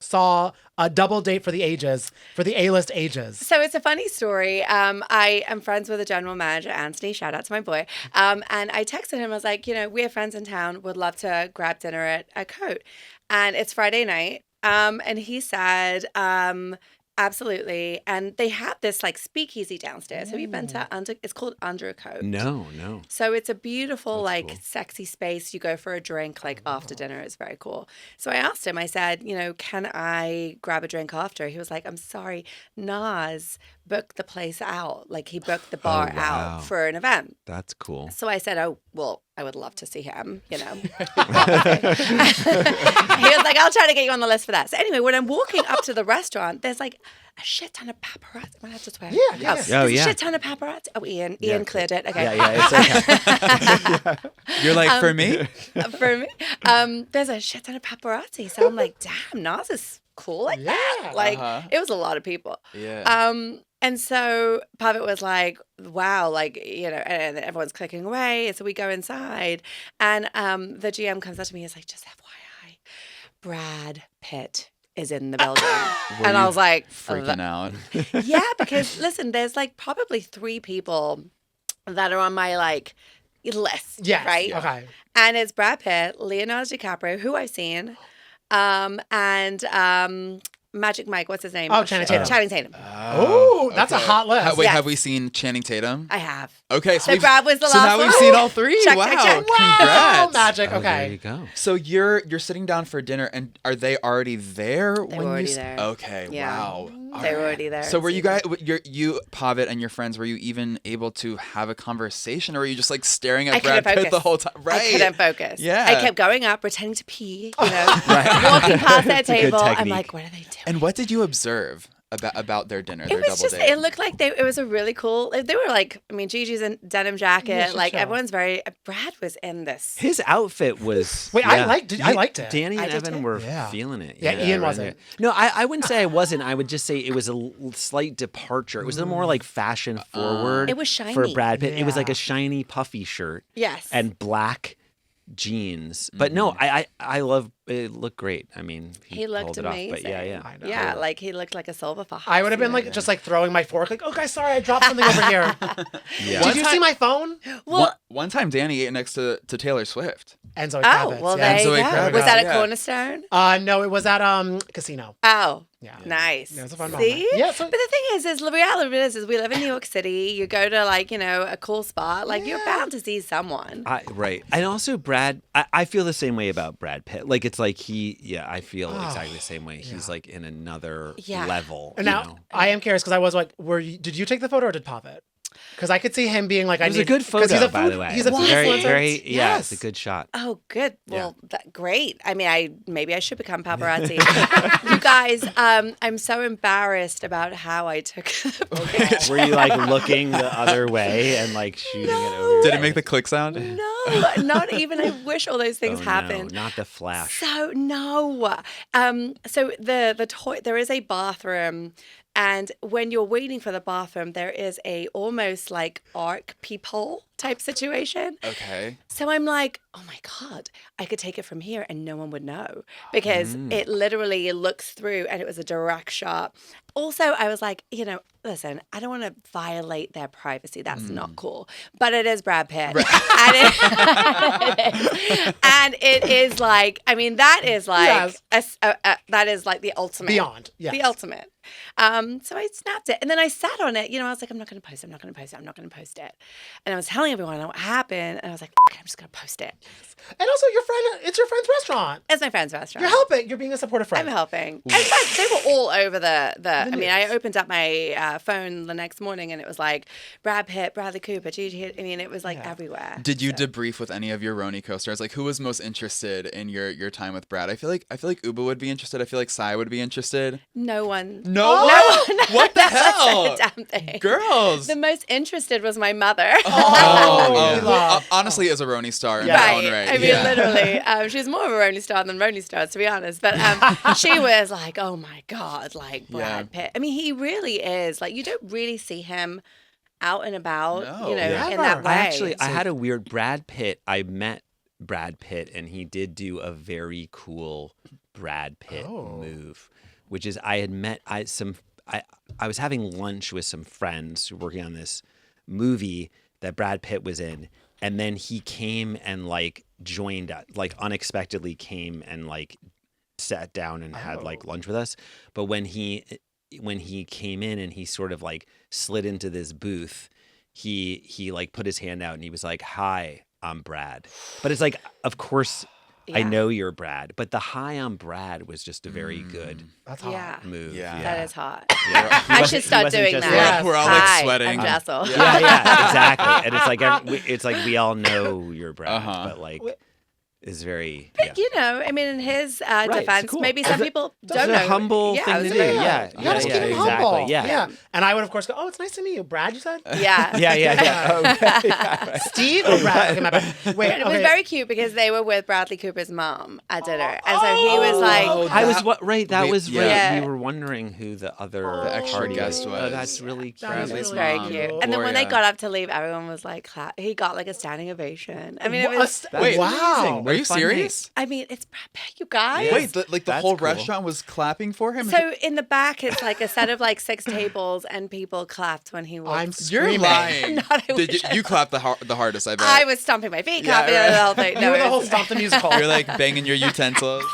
saw a double date for the ages, for the A-list ages. So it's a funny story. I am friends with the general manager, Anthony. Shout out to my boy. And I texted him. I was like, we have friends in town. Would love to grab dinner at Cote. And it's Friday night. And he said, absolutely. And they have this like speakeasy downstairs. Have you been to it's called Under a Coat. No. So it's a beautiful, That's like cool. sexy space. You go for a drink like after dinner. It's very cool. So I asked him, I said, can I grab a drink after? He was like, I'm sorry, Nas booked the place out. Like he booked the bar wow. out for an event. That's cool. So I said, oh, well, I would love to see him, He was like, I'll try to get you on the list for that. So anyway, when I'm walking up to the restaurant, there's like a shit ton of paparazzi. Am I allowed to swear? Yeah. There's Oh, a yeah. shit ton of paparazzi. Oh, Ian cleared it. Okay. Yeah, it's okay. You're like, for me? For me, there's a shit ton of paparazzi. So I'm like, damn, Nas is cool like that. Like, it was a lot of people. Yeah. And so Pavitt was like, wow, like, and then everyone's clicking away. And so we go inside and the GM comes up to me. He's like, just FYI, Brad Pitt is in the building. And I was like, freaking out. Yeah, because listen, there's like probably 3 people that are on my like list. Yes. Right? Okay. And it's Brad Pitt, Leonardo DiCaprio, who I've seen, and Magic Mike, what's his name? Oh, Channing Tatum. Channing Tatum. Oh, that's a hot list. Wait, Yes. have we seen Channing Tatum? I have. Okay, So Brad was the so last now one. we've seen all 3. Check, wow. check, check. Congrats. Magic. Oh, there you Okay. go. So you're sitting down for dinner, and are they already there? They were already there. Okay, Yeah. wow. They were All right. already there. So were you guys, you Pavitt and your friends, were you even able to have a conversation, or were you just like staring I at Brad couldn't Pitt focus. the whole time? Right. I couldn't focus. Yeah. I kept going up, pretending to pee, walking past their a good table. I'm technique. like, what are they doing? And what did you observe about their dinner, their It was double just, date? it looked like it was a really cool, they were like, I mean, Gigi's in denim jacket. Yeah, like sure. everyone's Brad was in this. His outfit was. Wait, I liked it. Danny I and did Evan too. were Yeah. feeling it. Yeah, Ian right wasn't. there. No, I wouldn't say I wasn't. I would just say it was a slight departure. It was a little more like fashion forward. It was for shiny. Brad Pitt. It was like Yeah. a shiny puffy shirt. Yes. And black jeans. But no, I love it. Looked great. I mean, He looked pulled it off, amazing. but yeah. I know. Yeah, like he looked like a silver fox. I would have been like, just like throwing my fork, like, oh, guys, sorry, I dropped something over here. Yeah. Did you see my phone? Well, one time Danny ate next to Taylor Swift. And Zoe oh, Kravitz. well, yeah. there you Zoe go. Kravitz, Was that at yeah. Cornerstone? No, it was at Casino. Oh, Yeah. nice. Yeah, it was a fun See? moment. Yeah, so- But the thing is the reality of it is we live in New York City. You go to like, a cool spot. Like you're bound to see someone. Right. And also Brad, I feel the same way about Brad Pitt. Like it's like I feel exactly the same way. He's like in another level. And you now, know? I am curious because I was like, did you take the photo or did Pavitt? Because I could see him being like, It was a good photo, he's a by food, the way. He's a food very, influencer. very, yeah, Yes. it's a good shot. Oh, good. Well, great. I mean, maybe I should become paparazzi. Yeah. You guys, I'm so embarrassed about how I took the picture. Were you like looking the other way and like shooting it over? Did it make the click sound? No, not even. I wish all those things happened. No, not the flash. So no. So the there is a bathroom, and when you're waiting for the bathroom, there is a almost like arc peephole type situation. Okay. So I'm like, oh my God, I could take it from here and no one would know because it literally looks through and it was a direct shot. Also, I was like, listen, I don't want to violate their privacy. That's not cool. But it is Brad Pitt. Right. And it is like, I mean, that is like, that is like the ultimate. Beyond, yes. The ultimate. So I snapped it. And then I sat on it. I was like, I'm not going to post it. I'm not going to post it. I'm not going to post it. And I was telling everyone what happened. And I was like, I'm just going to post it. And also, it's your friend's restaurant. It's my friend's restaurant. You're helping. You're being a supportive friend. I'm helping. In fact, they were all over the I mean, I opened up my phone the next morning and it was like Brad Pitt, Bradley Cooper, Gigi. I mean, it was like everywhere. Did you debrief with any of your Roni co-stars? Like, who was most interested in your time with Brad? I feel like Uba would be interested. I feel like Sai would be interested. No one. No one? What the hell? That's a damn thing. Girls. The most interested was my mother. Well, honestly, as a Roni star in her Right. own right. I mean, literally, she's more of a Roni star than Roni star, to be honest. But she was like, oh my God, like Brad Pitt. I mean, he really is. Like, you don't really see him out and about, in that way. I had a weird Brad Pitt. I met Brad Pitt and he did do a very cool Brad Pitt Oh. move, which is I was having lunch with some friends who were working on this movie that Brad Pitt was in, and then he came and like joined us, like unexpectedly came and like sat down and had like lunch with us. But when he came in and he sort of like slid into this booth, he like put his hand out and he was like, "Hi, I'm Brad." But it's like, of course, I know you're Brad, but the "Hi, I'm Brad" was just a very good That's hot. Yeah. move. Yeah. That is hot. Yeah. I should start wasn't doing just that. like- We're all, like, Hi, sweating. I'm Jessel. Yeah, exactly. And it's like we all know you're Brad, Uh-huh. but like it's very But you know, I mean, in his it's defense, cool. maybe some people don't It's know. a humble yeah, thing it was to very do. humble. Yeah, You gotta just keep him exactly. humble. Yeah. And I would, of course, go, "Oh, it's nice to meet you, Brad." You said Yeah. Yeah. Steve or Brad? Okay, my bad. Wait, It was okay. very cute because they were with Bradley Cooper's mom at dinner, and so he was like, I was right. That was right. Yeah. We were wondering who the other The extra party guest Oh, was. that's really cute. That is It was really very mom, cute. cute. And then when they Gloria. got up to leave, everyone was like, he got like a standing ovation. I mean, it What? was. Wait, wow. Are you Fun serious? I mean, it's Brad Pitt, you guys. Yeah. Wait, the That's whole cool. restaurant was clapping for him? So in the back, it's like a set of like 6 tables, and people clapped when he walked. I'm You're screaming. lying. Not, I Did wish you clapped the hardest, I bet. I was stomping my feet, Yeah, clapping right. the whole thing. You No, were the it whole was- Stop the Musical. You're like banging your utensils.